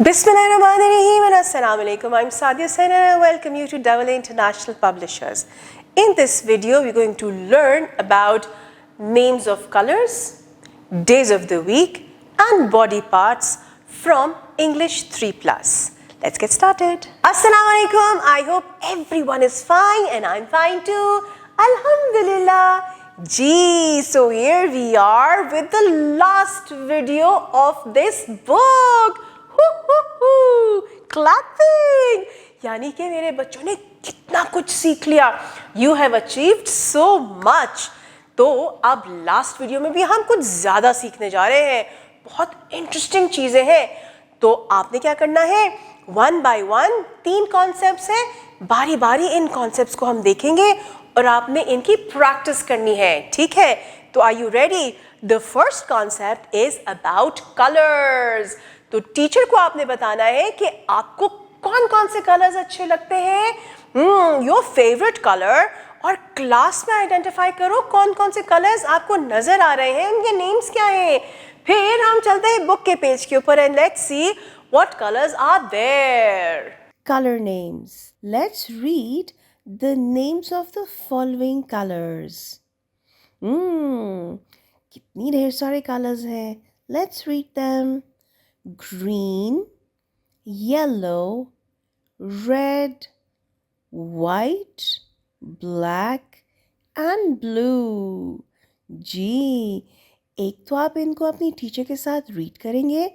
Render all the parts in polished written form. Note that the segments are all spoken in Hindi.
Bismillahirrahmanirrahim and Assalamu alaikum. I'm Sadia Sen and I welcome you to Double A International Publishers. In this video, we're going to learn about names of colors, days of the week and body parts from English 3+. Let's get started. Assalamu alaikum. I hope everyone is fine and I'm fine too. Alhamdulillah. Gee, so here we are with the last video of this book. Clapping. यानी कि मेरे बच्चों ने कितना कुछ सीख लिया. You have achieved so much. तो अब लास्ट वीडियो में भी हम कुछ ज़्यादा सीखने जा रहे हैं. बहुत इंटरेस्टिंग चीज़ें हैं. तो आपने क्या करना है? वन बाय वन 3 कॉन्सेप्ट्स हैं. बारी बारी इन कॉन्सेप्ट्स को हम देखेंगे और आपने इनकी प्रैक्टिस करनी है. ठीक है? तो are you ready? The first concept is about colours. तो टीचर को आपने बताना है कि आपको कौन कौन से कलर्स अच्छे लगते हैं, योर फेवरेट कलर, और क्लास में आइडेंटिफाई करो कौन कौन से कलर्स आपको नजर आ रहे हैं, उनके नेम्स क्या हैं. फिर हम चलते हैं बुक के पेज के ऊपर and let's see what colours are there. Color names. Let's read the names of the following colors. कितनी ढेर सारे कलर्स हैं. Let's read them. Green, yellow, red, white, black and blue. जी, एक तो आप इनको अपनी टीचर के साथ रीड करेंगे,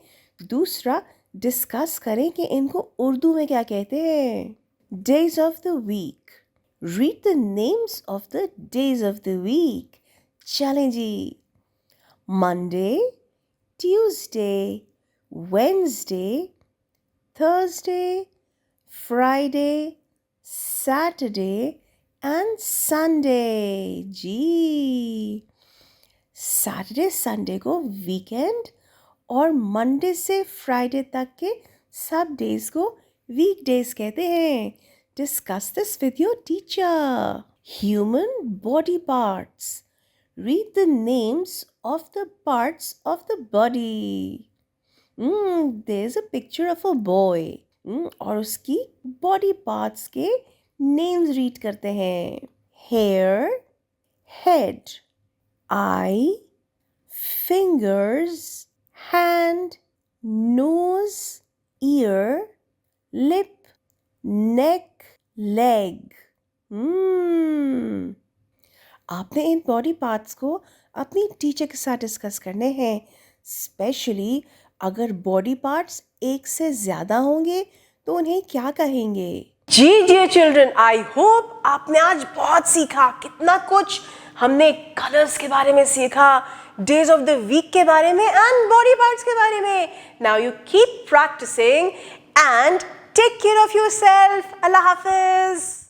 दूसरा डिस्कस करें कि इनको उर्दू में क्या कहते हैं. Days of the week. Read the names of the days of the week. चलें जी. Monday, Tuesday, Wednesday, Thursday, Friday, Saturday and Sunday. Ji, Saturday, Sunday को weekend और Monday से Friday तक के सब days को weekdays कहते हैं. Discuss this with your teacher. Human body parts. Read the names of the parts of the body. There's a picture of a boy. और उसकी body parts के names read करते हैं. Hair, head, eye, fingers, hand, nose, ear, lip, neck, leg. आपने इन बॉडी पार्ट्स को अपनी टीचर के साथ डिस्कस करने हैं. स्पेशली अगर बॉडी पार्ट्स एक से ज़्यादा होंगे तो उन्हें क्या कहेंगे. जी डियर चिल्ड्रन, आई होप आपने आज बहुत सीखा. कितना कुछ हमने कलर्स के बारे में सीखा, डेज ऑफ द वीक के बारे में एंड बॉडी पार्ट्स के बारे में. Now you keep practising and take care of yourself. अल्लाह हाफिज.